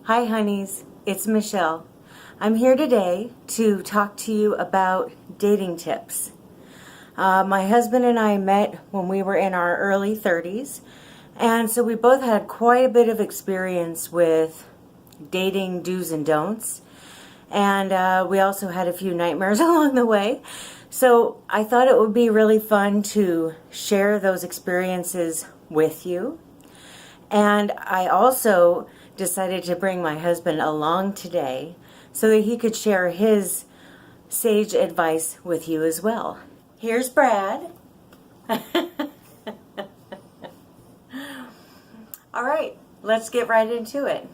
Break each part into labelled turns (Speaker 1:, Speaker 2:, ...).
Speaker 1: Hi honeys, it's Michelle. I'm here today to talk to you about dating tips. My husband and I met when we were in our early 30s, and so we both had quite a bit of experience with dating do's and don'ts, and we also had a few nightmares along the way. So I thought it would be really fun to share those experiences with you. And I also decided to bring my husband along today so that he could share his sage advice with you as well. Here's Brad. All right, let's get right into it.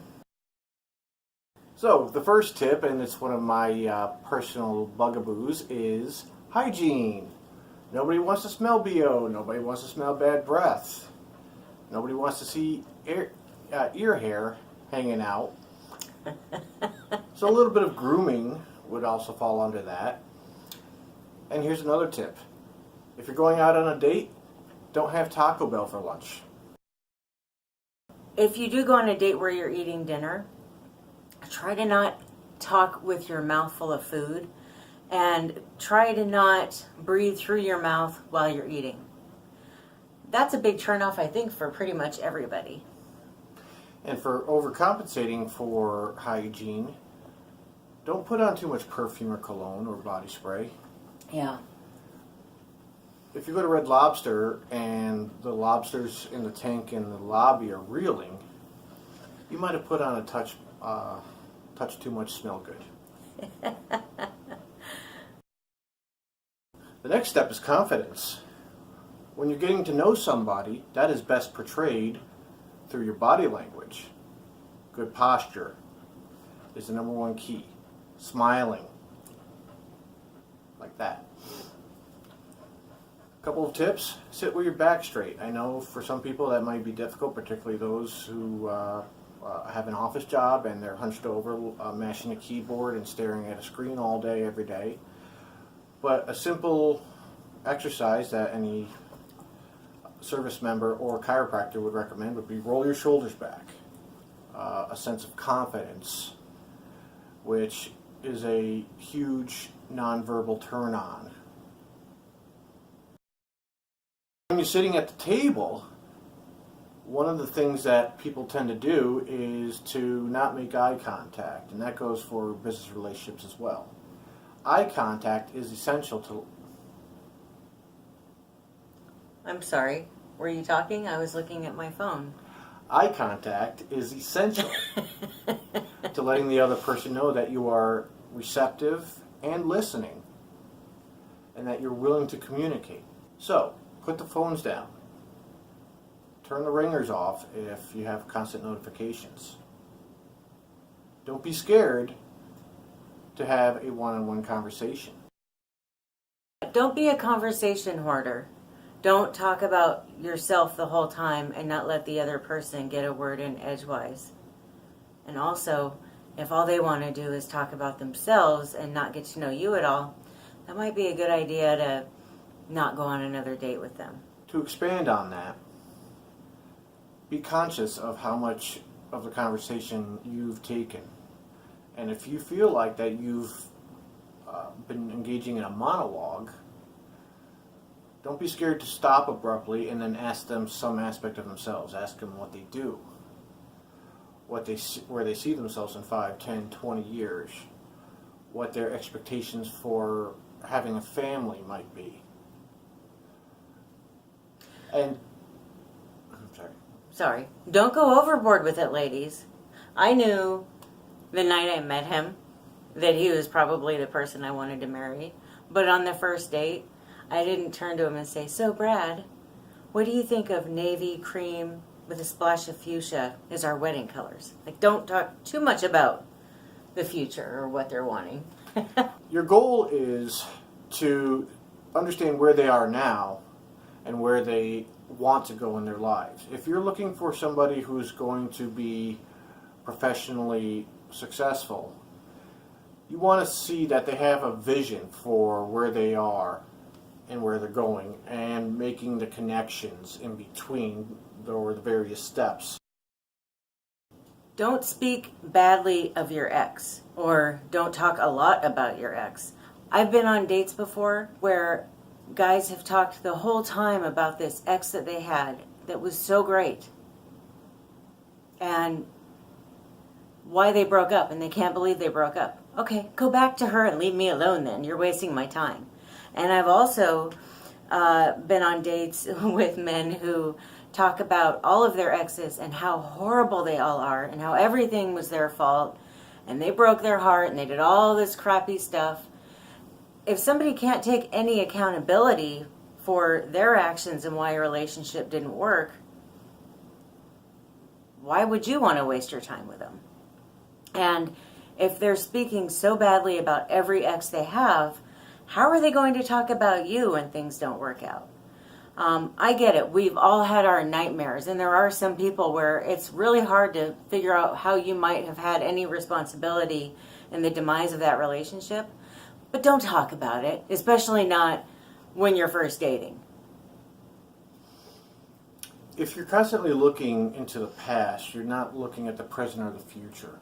Speaker 2: So the first tip, and it's one of my personal bugaboos, is hygiene. Nobody wants to smell BO. Nobody wants to smell bad breath. Nobody wants to see ear hair hanging out. So a little bit of grooming would also fall under that. And here's another tip. If you're going out on a date, don't have Taco Bell for lunch.
Speaker 1: If you do go on a date where you're eating dinner, try to not talk with your mouth full of food, and try to not breathe through your mouth while you're eating. That's a big turnoff, I think, for pretty much everybody.
Speaker 2: And for overcompensating for hygiene, don't put on too much perfume or cologne or body spray.
Speaker 1: Yeah.
Speaker 2: If you go to Red Lobster and the lobsters in the tank in the lobby are reeling, you might have put on a touch too much smell good. The next step is confidence. When you're getting to know somebody, that is best portrayed through your body language. Good posture is the number one key. Smiling. Like that. A couple of tips. Sit with your back straight. I know for some people that might be difficult, particularly those who have an office job and they're hunched over, mashing a keyboard and staring at a screen all day, every day. But a simple exercise that any service member or chiropractor would recommend would be roll your shoulders back. A sense of confidence, which is a huge nonverbal turn on. When you're sitting at the table, one of the things that people tend to do is to not make eye contact, and that goes for business relationships as well. Eye contact is essential to...
Speaker 1: I'm sorry. Were you talking? I was looking at my phone.
Speaker 2: Eye contact is essential to letting the other person know that you are receptive and listening, and that you're willing to communicate. So, put the phones down. Turn the ringers off if you have constant notifications. Don't be scared to have a one-on-one conversation.
Speaker 1: Don't be a conversation hoarder. Don't talk about yourself the whole time and not let the other person get a word in edgewise. And also, if all they want to do is talk about themselves and not get to know you at all, that might be a good idea to not go on another date with them.
Speaker 2: To expand on that, be conscious of how much of the conversation you've taken. And if you feel like that you've been engaging in a monologue, don't be scared to stop abruptly and then ask them some aspect of themselves. Ask them what they do, where they see themselves in 5, 10, 20 years, what their expectations for having a family might be. And, I'm sorry.
Speaker 1: Sorry. Don't go overboard with it, ladies. I knew the night I met him that he was probably the person I wanted to marry. But on the first date, I didn't turn to him and say, "So Brad, what do you think of navy cream with a splash of fuchsia as our wedding colors?" Like, don't talk too much about the future or what they're wanting.
Speaker 2: Your goal is to understand where they are now and where they want to go in their lives. If you're looking for somebody who's going to be professionally successful, you want to see that they have a vision for where they are and where they're going, and making the connections in between the various steps.
Speaker 1: Don't speak badly of your ex, or don't talk a lot about your ex. I've been on dates before where guys have talked the whole time about this ex that they had that was so great, and why they broke up, and they can't believe they broke up. Okay, go back to her and leave me alone then. You're wasting my time. And I've also been on dates with men who talk about all of their exes and how horrible they all are and how everything was their fault and they broke their heart and they did all this crappy stuff. If somebody can't take any accountability for their actions and why a relationship didn't work, why would you want to waste your time with them? And if they're speaking so badly about every ex they have, how are they going to talk about you when things don't work out? I get it. We've all had our nightmares, and there are some people where it's really hard to figure out how you might have had any responsibility in the demise of that relationship. But don't talk about it, especially not when you're first dating.
Speaker 2: If you're constantly looking into the past, you're not looking at the present or the future.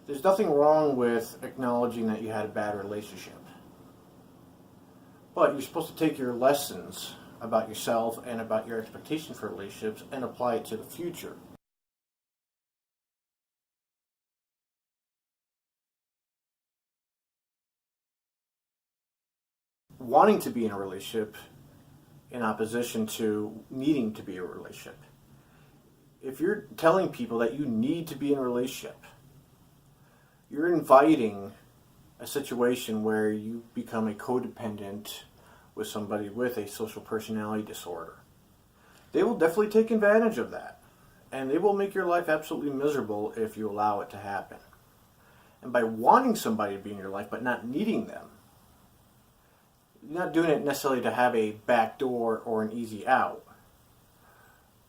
Speaker 2: There's nothing wrong with acknowledging that you had a bad relationship. But you're supposed to take your lessons about yourself and about your expectations for relationships and apply it to the future. Wanting to be in a relationship in opposition to needing to be in a relationship. If you're telling people that you need to be in a relationship, you're inviting a situation where you become a codependent with somebody with a social personality disorder. They will definitely take advantage of that, and they will make your life absolutely miserable if you allow it to happen. And by wanting somebody to be in your life but not needing them, you're not doing it necessarily to have a back door or an easy out,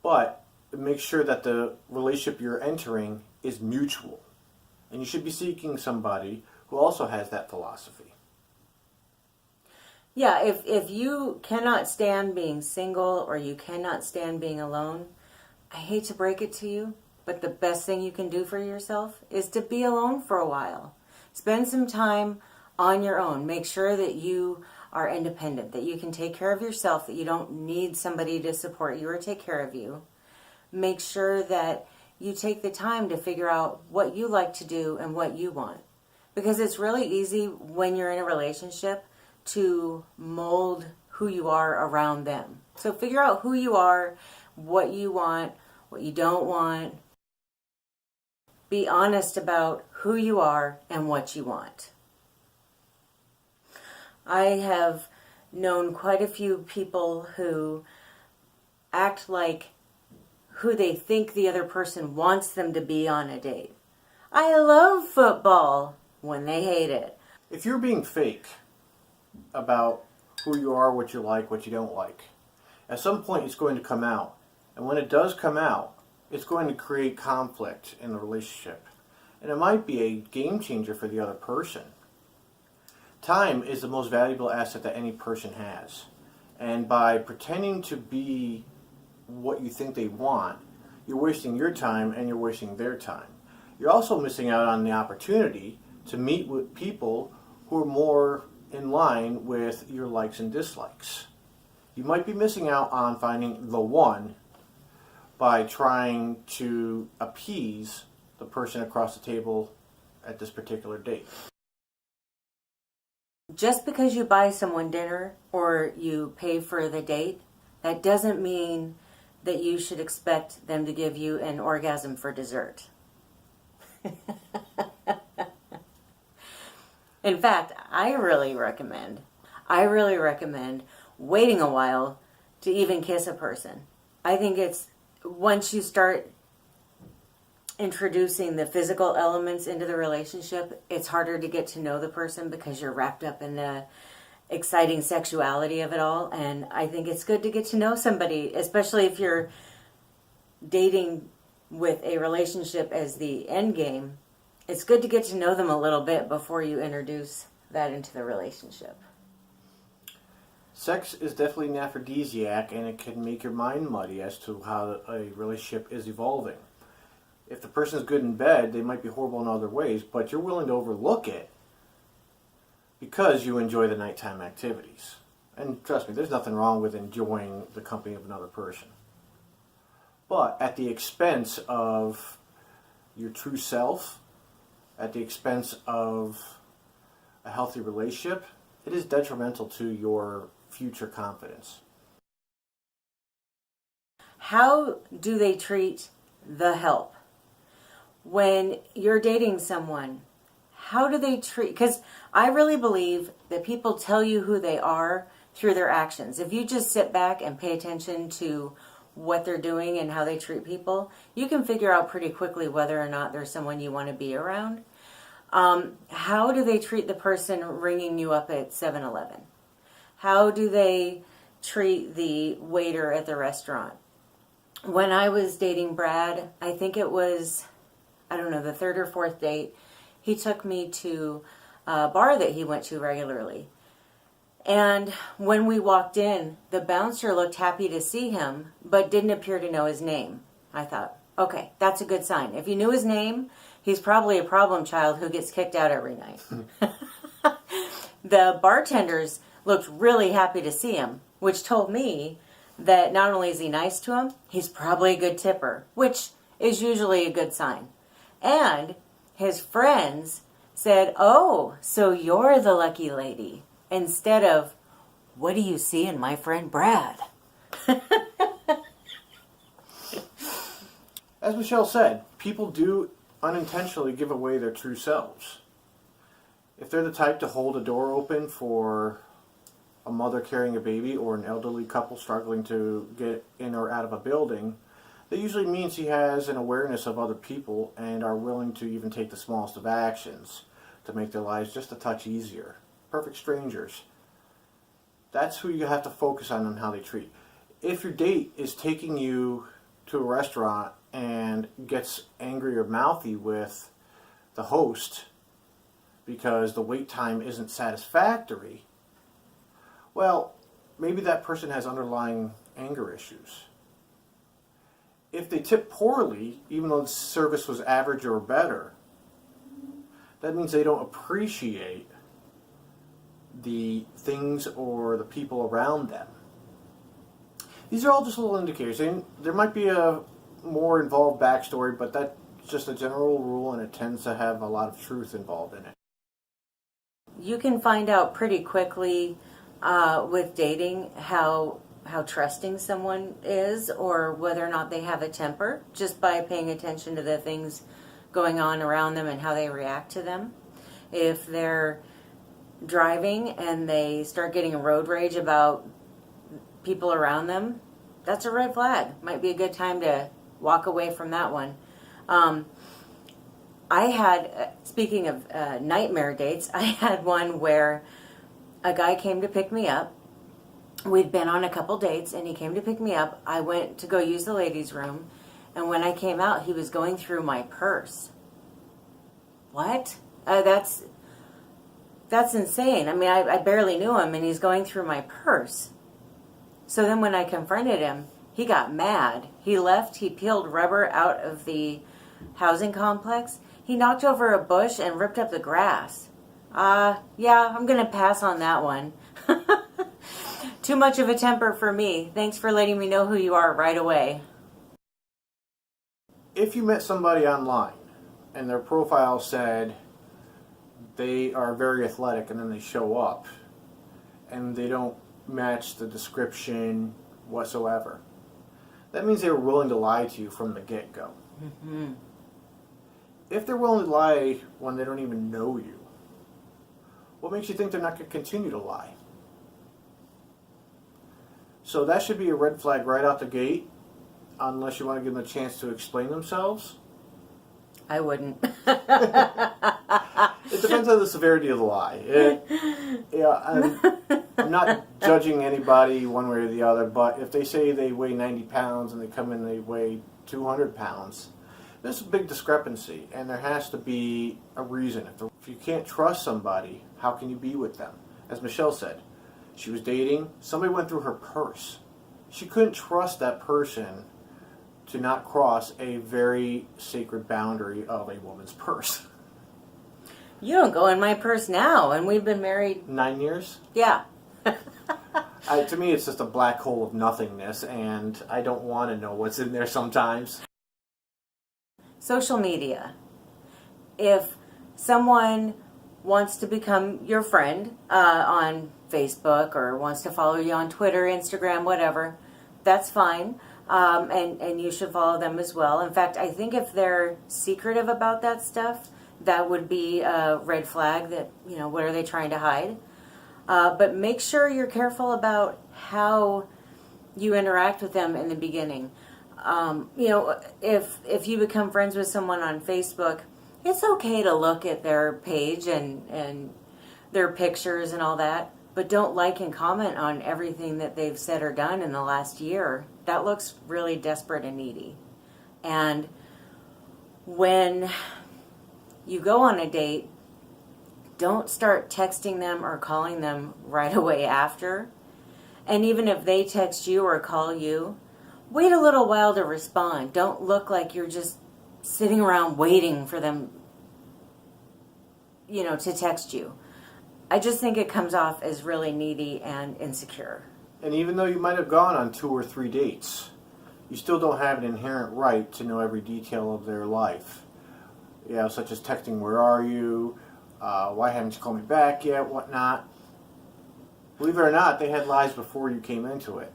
Speaker 2: but make sure that the relationship you're entering is mutual. And you should be seeking somebody who also has that philosophy.
Speaker 1: Yeah, if you cannot stand being single or you cannot stand being alone, I hate to break it to you, but the best thing you can do for yourself is to be alone for a while. Spend some time on your own. Make sure that you are independent, that you can take care of yourself, that you don't need somebody to support you or take care of you. Make sure that you take the time to figure out what you like to do and what you want. Because it's really easy when you're in a relationship to mold who you are around them. So figure out who you are, what you want, what you don't want. Be honest about who you are and what you want. I have known quite a few people who act like who they think the other person wants them to be on a date. I love football when they hate it.
Speaker 2: If you're being fake about who you are, what you like, what you don't like, at some point it's going to come out. And when it does come out, it's going to create conflict in the relationship. And it might be a game changer for the other person. Time is the most valuable asset that any person has. And by pretending to be what you think they want, you're wasting your time and you're wasting their time. You're also missing out on the opportunity to meet with people who are more in line with your likes and dislikes. You might be missing out on finding the one by trying to appease the person across the table at this particular date.
Speaker 1: Just because you buy someone dinner or you pay for the date, that doesn't mean that you should expect them to give you an orgasm for dessert. In fact, I really recommend waiting a while to even kiss a person. I think it's once you start introducing the physical elements into the relationship, it's harder to get to know the person because you're wrapped up in the exciting sexuality of it all. And I think it's good to get to know somebody, especially if you're dating with a relationship as the end game. It's good to get to know them a little bit before you introduce that into the relationship.
Speaker 2: Sex is definitely an aphrodisiac, and it can make your mind muddy as to how a relationship is evolving. If the person's good in bed, they might be horrible in other ways, but you're willing to overlook it because you enjoy the nighttime activities. And trust me, there's nothing wrong with enjoying the company of another person. But at the expense of your true self, at the expense of a healthy relationship, it is detrimental to your future confidence.
Speaker 1: How do they treat the help? When you're dating someone, how do they treat? Because I really believe that people tell you who they are through their actions. If you just sit back and pay attention to what they're doing and how they treat people, you can figure out pretty quickly whether or not there's someone you want to be around. How do they treat the person ringing you up at 7-Eleven? How do they treat the waiter at the restaurant? When I was dating Brad, I think it was, I don't know, the third or fourth date, he took me to a bar that he went to regularly. And when we walked in, the bouncer looked happy to see him, but didn't appear to know his name. I thought, okay, that's a good sign. If he knew his name, he's probably a problem child who gets kicked out every night. The bartenders looked really happy to see him, which told me that not only is he nice to him, he's probably a good tipper, which is usually a good sign. And his friends said, "Oh, so you're the lucky lady," instead of, "What do you see in my friend Brad?"
Speaker 2: As Michelle said, people do unintentionally give away their true selves. If they're the type to hold a door open for a mother carrying a baby or an elderly couple struggling to get in or out of a building, that usually means he has an awareness of other people and are willing to even take the smallest of actions to make their lives just a touch easier. Perfect strangers. That's who you have to focus on how they treat. If your date is taking you to a restaurant and gets angry or mouthy with the host because the wait time isn't satisfactory, well, maybe that person has underlying anger issues. If they tip poorly, even though the service was average or better, that means they don't appreciate the things or the people around them. These are all just little indicators. And there might be a more involved backstory, but that's just a general rule, and it tends to have a lot of truth involved in it.
Speaker 1: You can find out pretty quickly with dating how trusting someone is or whether or not they have a temper just by paying attention to the things going on around them and how they react to them. If they're driving and they start getting a road rage about people around them, that's a red flag. Might be a good time to walk away from that one. I had, speaking of nightmare dates, I had one where a guy came to pick me up. We'd been on a couple dates and he came to pick me up. I went to go use the ladies' room, and when I came out, he was going through my purse. What? That's insane. I mean, I barely knew him, and he's going through my purse. So then when I confronted him, he got mad. He left. He peeled rubber out of the housing complex. He knocked over a bush and ripped up the grass. Yeah, I'm going to pass on that one. Too much of a temper for me. Thanks for letting me know who you are right away.
Speaker 2: If you met somebody online and their profile said they are very athletic, and then they show up and they don't match the description whatsoever, that means they were willing to lie to you from the get-go.
Speaker 1: Mm-hmm.
Speaker 2: If they're willing to lie when they don't even know you, what makes you think they're not going to continue to lie? So that should be a red flag right out the gate, unless you want to give them a chance to explain themselves.
Speaker 1: I wouldn't.
Speaker 2: It depends on the severity of the lie. I'm not judging anybody one way or the other, but if they say they weigh 90 pounds and they come in and they weigh 200 pounds, there's a big discrepancy, and there has to be a reason. If you can't trust somebody, how can you be with them? As Michelle said, she was dating, somebody went through her purse. She couldn't trust that person to not cross a very sacred boundary of a woman's purse.
Speaker 1: You don't go in my purse now, and we've been married.
Speaker 2: 9 years?
Speaker 1: Yeah.
Speaker 2: To me, it's just a black hole of nothingness, and I don't want to know what's in there sometimes.
Speaker 1: Social media. If someone wants to become your friend on Facebook or wants to follow you on Twitter, Instagram, whatever, that's fine. And you should follow them as well. In fact, I think if they're secretive about that stuff, that would be a red flag that, what are they trying to hide? But make sure you're careful about how you interact with them in the beginning. If you become friends with someone on Facebook, it's okay to look at their page and their pictures and all that, but don't like and comment on everything that they've said or done in the last year. That looks really desperate and needy. And when you go on a date, don't start texting them or calling them right away after. And even if they text you or call you, wait a little while to respond. Don't look like you're just sitting around waiting for them, to text you. I just think it comes off as really needy and insecure.
Speaker 2: And even though you might have gone on 2 or 3 dates, you still don't have an inherent right to know every detail of their life. Such as texting, where are you? Why haven't you called me back yet? Whatnot. Believe it or not, they had lives before you came into it.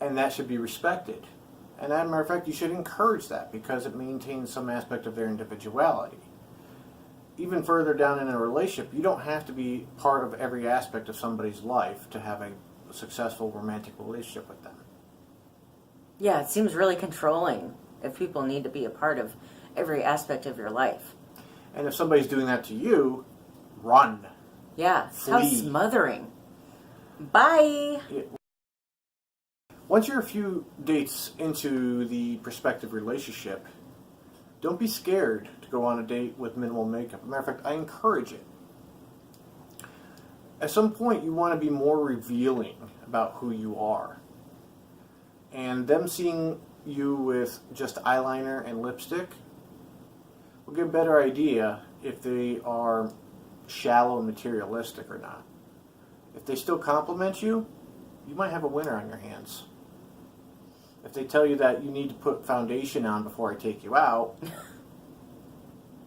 Speaker 2: And that should be respected. And as a matter of fact, you should encourage that because it maintains some aspect of their individuality. Even further down in a relationship, you don't have to be part of every aspect of somebody's life to have a successful romantic relationship with them.
Speaker 1: Yeah, it seems really controlling if people need to be a part of every aspect of your life.
Speaker 2: And if somebody's doing that to you, run.
Speaker 1: Yeah,
Speaker 2: Flee.
Speaker 1: how smothering. Bye.
Speaker 2: Once you're a few dates into the prospective relationship, don't be scared to go on a date with minimal makeup. As a matter of fact, I encourage it. At some point, you want to be more revealing about who you are. And them seeing you with just eyeliner and lipstick will get a better idea if they are shallow and materialistic or not. If they still compliment you, you might have a winner on your hands. If they tell you that you need to put foundation on before I take you out,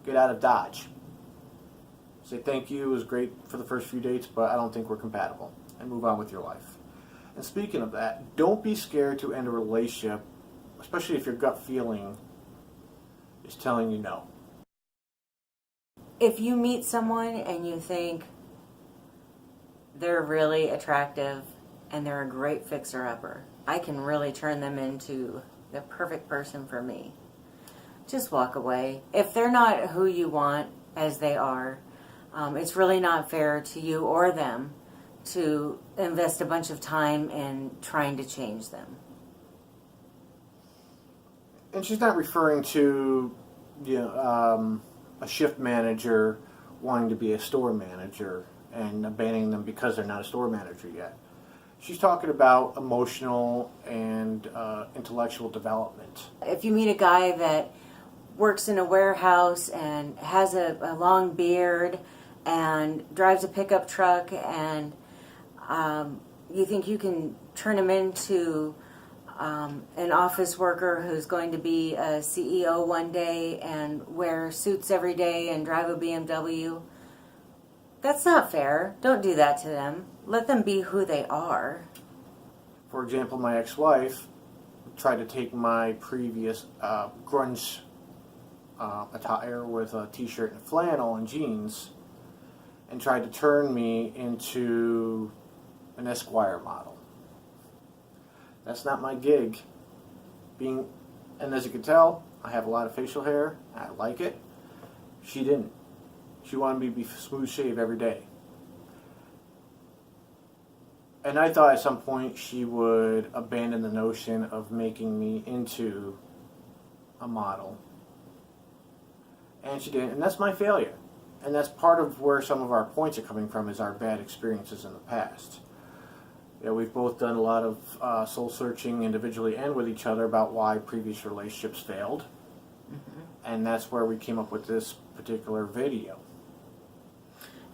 Speaker 2: get out of Dodge. Say thank you, it was great for the first few dates, but I don't think we're compatible. And move on with your life. And speaking of that, don't be scared to end a relationship, especially if your gut feeling is telling you no.
Speaker 1: If you meet someone and you think they're really attractive and they're a great fixer-upper, I can really turn them into the perfect person for me, just walk away. If they're not who you want as they are, it's really not fair to you or them to invest a bunch of time in trying to change them.
Speaker 2: And she's not referring to a shift manager wanting to be a store manager and abandoning them because they're not a store manager yet. She's talking about emotional and intellectual development.
Speaker 1: If you meet a guy that works in a warehouse and has a long beard and drives a pickup truck and you think you can turn him into an office worker who's going to be a CEO one day and wear suits every day and drive a BMW, that's not fair. Don't do that to them. Let them be who they are.
Speaker 2: For example, my ex-wife tried to take my previous grunge attire with a t-shirt and flannel and jeans and tried to turn me into an Esquire model. That's not my gig. And as you can tell, I have a lot of facial hair. I like it. She didn't. She wanted me to be smooth shave every day. And I thought at some point she would abandon the notion of making me into a model. And she didn't. And that's my failure. And that's part of where some of our points are coming from, is our bad experiences in the past. Yeah, we've both done a lot of soul searching individually and with each other about why previous relationships failed. And that's where we came up with this particular video.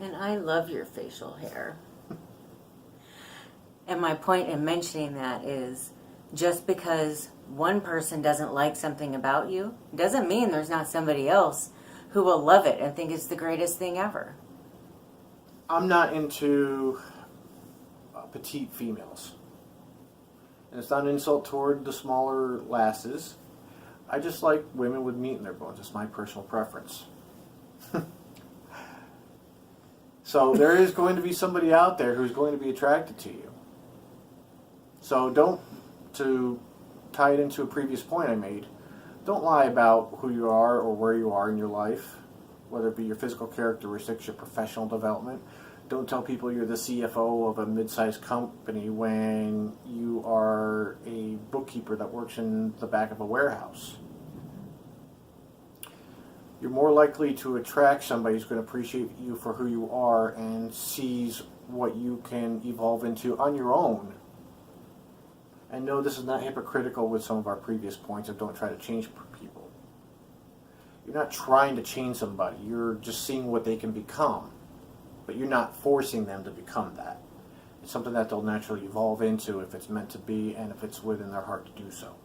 Speaker 1: And I love your facial hair. And my point in mentioning that is just because one person doesn't like something about you doesn't mean there's not somebody else who will love it and think it's the greatest thing ever.
Speaker 2: I'm not into petite females. And it's not an insult toward the smaller lasses. I just like women with meat in their bones. It's my personal preference. So there is going to be somebody out there who's going to be attracted to you. So to tie it into a previous point I made, don't lie about who you are or where you are in your life, whether it be your physical characteristics, your professional development. Don't tell people you're the CFO of a mid-sized company when you are a bookkeeper that works in the back of a warehouse. You're more likely to attract somebody who's going to appreciate you for who you are and sees what you can evolve into on your own. And no, this is not hypocritical with some of our previous points of don't try to change people. You're not trying to change somebody. You're just seeing what they can become. But you're not forcing them to become that. It's something that they'll naturally evolve into if it's meant to be and if it's within their heart to do so.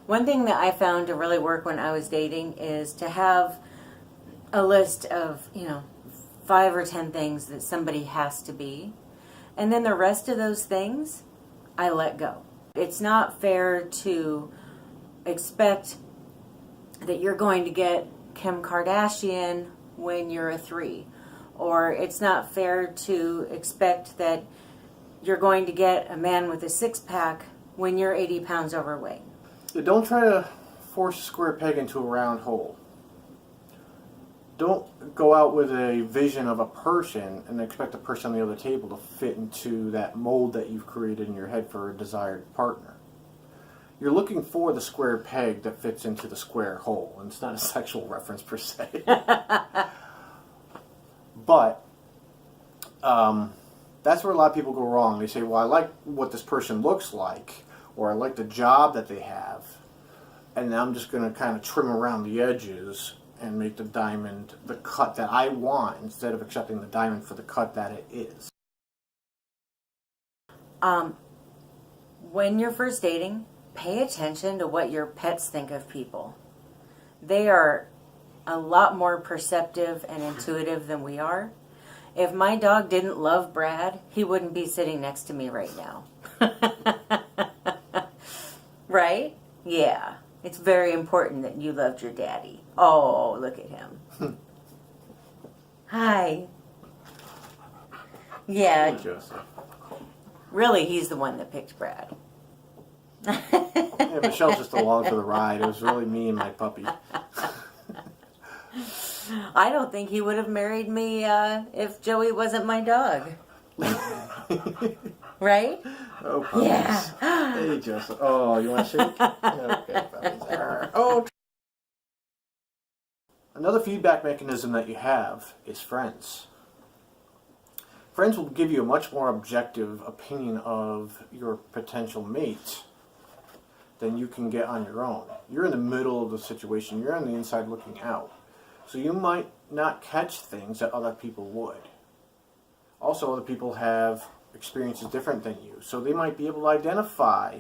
Speaker 1: One thing that I found to really work when I was dating is to have a list of, 5 or 10 things that somebody has to be. And then the rest of those things, I let go. It's not fair to expect that you're going to get Kim Kardashian when you're a 3. Or it's not fair to expect that you're going to get a man with a 6-pack when you're 80 pounds overweight.
Speaker 2: Don't try to force a square peg into a round hole. Don't go out with a vision of a person and expect the person on the other table to fit into that mold that you've created in your head for a desired partner. You're looking for the square peg that fits into the square hole, and it's not a sexual reference per se. But that's where a lot of people go wrong. They say, well, I like what this person looks like, or I like the job that they have, and I'm just going to kind of trim around the edges and make the diamond the cut that I want instead of accepting the diamond for the cut that it is.
Speaker 1: When you're first dating, pay attention to what your pets think of people. They are a lot more perceptive and intuitive than we are. If my dog didn't love Brad, he wouldn't be sitting next to me right now. Right? Yeah. It's very important that you loved your daddy. Oh, look at him. Hi. Yeah.
Speaker 2: Hey, Joseph.
Speaker 1: Really, he's the one that picked Brad.
Speaker 2: Yeah, Michelle's just along for the ride. It was really me and my puppy.
Speaker 1: I don't think he would have married me if Joey wasn't my dog. Right?
Speaker 2: Oh, puppies.
Speaker 1: Yeah.
Speaker 2: Hey, Joseph. Oh, you want to shake? Okay, puppies. Oh. Another feedback mechanism that you have is friends. Friends will give you a much more objective opinion of your potential mate than you can get on your own. You're in the middle of the situation. You're on the inside looking out. So you might not catch things that other people would. Also, other people have experiences different than you. So they might be able to identify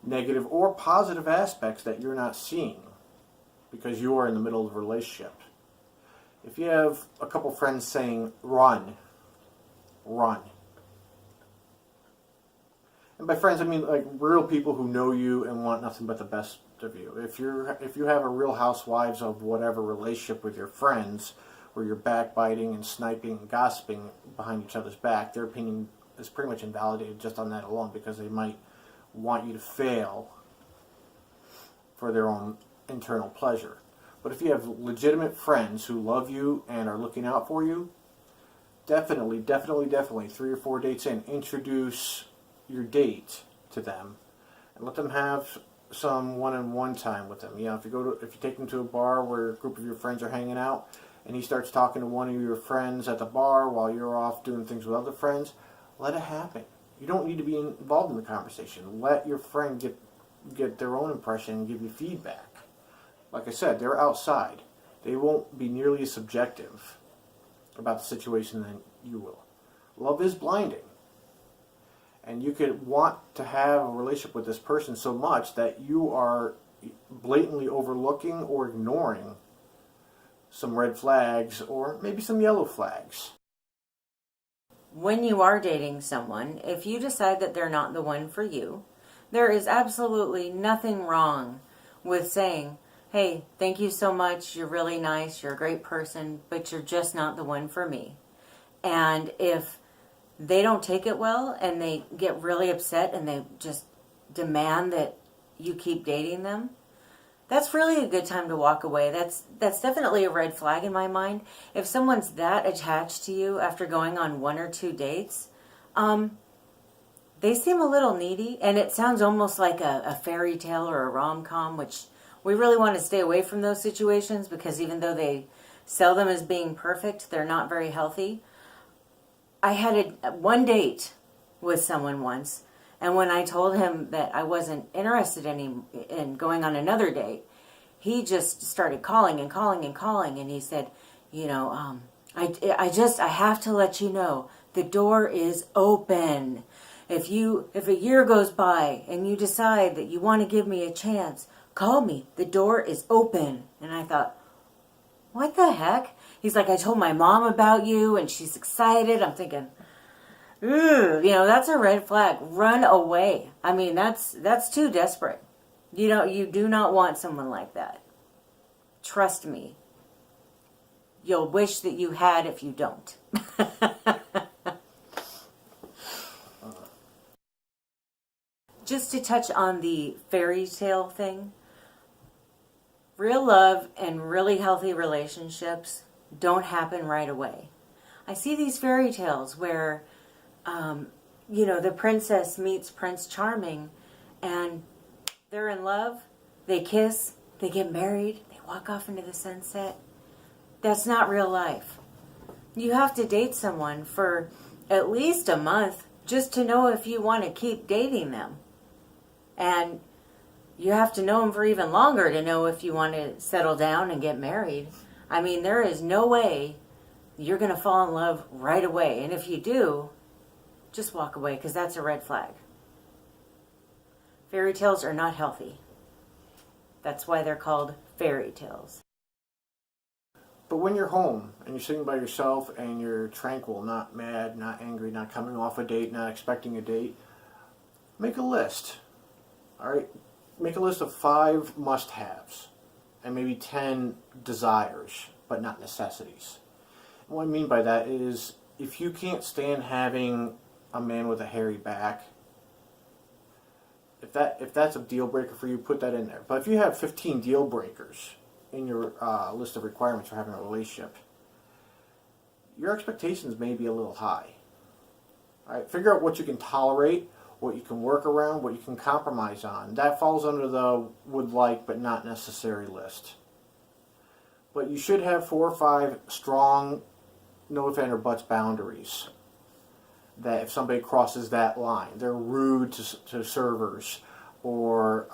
Speaker 2: negative or positive aspects that you're not seeing because you are in the middle of a relationship. If you have a couple friends saying, run. And by friends, I mean like real people who know you and want nothing but the best of you. If you have a Real Housewives of whatever relationship with your friends, where you're backbiting and sniping and gossiping behind each other's back, their opinion is pretty much invalidated just on that alone because they might want you to fail for their own internal pleasure. But if you have legitimate friends who love you and are looking out for you, definitely 3 or 4 dates in, introduce your date to them and let them have some one-on-one time with them. You know, if you take them to a bar where a group of your friends are hanging out and he starts talking to one of your friends at the bar while you're off doing things with other friends, let it happen. You don't need to be involved in the conversation. Let your friend get their own impression and give you feedback. Like I said, they're outside. They won't be nearly as subjective about the situation than you will. Love is blinding. And you could want to have a relationship with this person so much that you are blatantly overlooking or ignoring some red flags or maybe some yellow flags.
Speaker 1: When you are dating someone, if you decide that they're not the one for you, there is absolutely nothing wrong with saying, hey, thank you so much, you're really nice, you're a great person, but you're just not the one for me. And if they don't take it well and they get really upset and they just demand that you keep dating them, that's really a good time to walk away. That's definitely a red flag in my mind. If someone's that attached to you after going on 1 or 2 dates, they seem a little needy, and it sounds almost like a fairy tale or a rom-com, which we really want to stay away from those situations because even though they sell them as being perfect, they're not very healthy. I had one date with someone once, and when I told him that I wasn't interested in going on another date, he just started calling and calling and calling, and he said, I have to let you know, the door is open. If a year goes by and you decide that you want to give me a chance, call me. The door is open. And I thought, what the heck? He's like, I told my mom about you, and she's excited. I'm thinking, that's a red flag. Run away. I mean, that's too desperate. You do not want someone like that. Trust me. You'll wish that you had if you don't. Just to touch on the fairy tale thing, real love and really healthy relationships don't happen right away. I see these fairy tales where the princess meets Prince Charming and they're in love, they kiss, they get married, they walk off into the sunset. That's not real life. You have to date someone for at least a month just to know if you want to keep dating them. And you have to know them for even longer to know if you want to settle down and get married. I mean, there is no way you're going to fall in love right away. And if you do, just walk away because that's a red flag. Fairy tales are not healthy. That's why they're called fairy tales.
Speaker 2: But when you're home and you're sitting by yourself and you're tranquil, not mad, not angry, not coming off a date, not expecting a date, make a list. All right? Make a list of 5 must-haves and maybe 10 desires, but not necessities. And what I mean by that is if you can't stand having a man with a hairy back, if that's a deal breaker for you, put that in there. But if you have 15 deal breakers in your list of requirements for having a relationship, your expectations may be a little high. All right, figure out what you can tolerate, what you can work around, what you can compromise on. That falls under the would like but not necessary list. But you should have 4 or 5 strong no ifs, ands, or buts boundaries. That if somebody crosses that line, they're rude to servers, or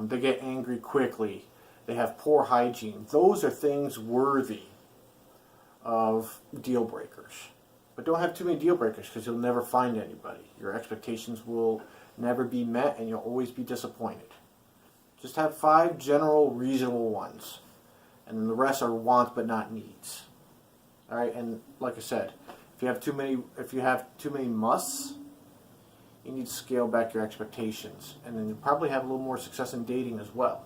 Speaker 2: they get angry quickly, they have poor hygiene. Those are things worthy of deal breakers. But don't have too many deal breakers because you'll never find anybody. Your expectations will never be met and you'll always be disappointed. Just have 5 general, reasonable ones. And then the rest are wants but not needs. All right, and like I said, if you have too many musts, you need to scale back your expectations, and then you'll probably have a little more success in dating as well.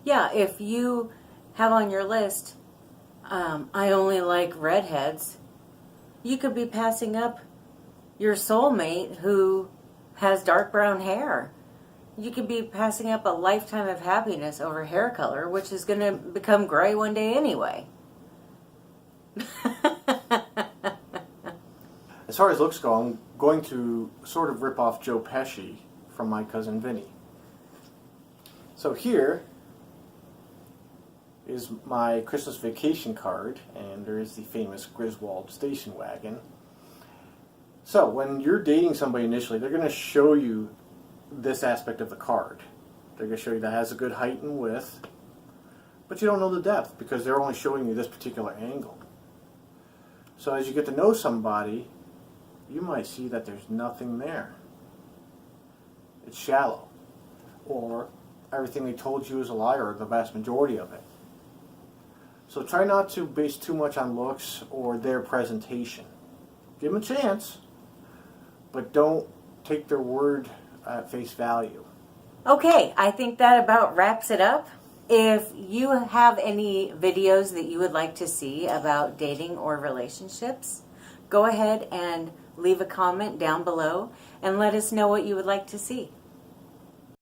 Speaker 1: Yeah, if you have on your list, I only like redheads, you could be passing up your soulmate who has dark brown hair. You could be passing up a lifetime of happiness over hair color, which is going to become gray one day anyway.
Speaker 2: As far as looks go, I'm going to sort of rip off Joe Pesci from My Cousin Vinny. So here is my Christmas vacation card, and there is the famous Griswold station wagon. So when you're dating somebody initially, they're going to show you this aspect of the card. They're going to show you that has a good height and width, but you don't know the depth because they're only showing you this particular angle. So as you get to know somebody, you might see that there's nothing there. It's shallow, or everything they told you is a lie, or the vast majority of it. So try not to base too much on looks or their presentation. Give them a chance, but don't take their word at face value.
Speaker 1: Okay, I think that about wraps it up. If you have any videos that you would like to see about dating or relationships, go ahead and leave a comment down below and let us know what you would like to see.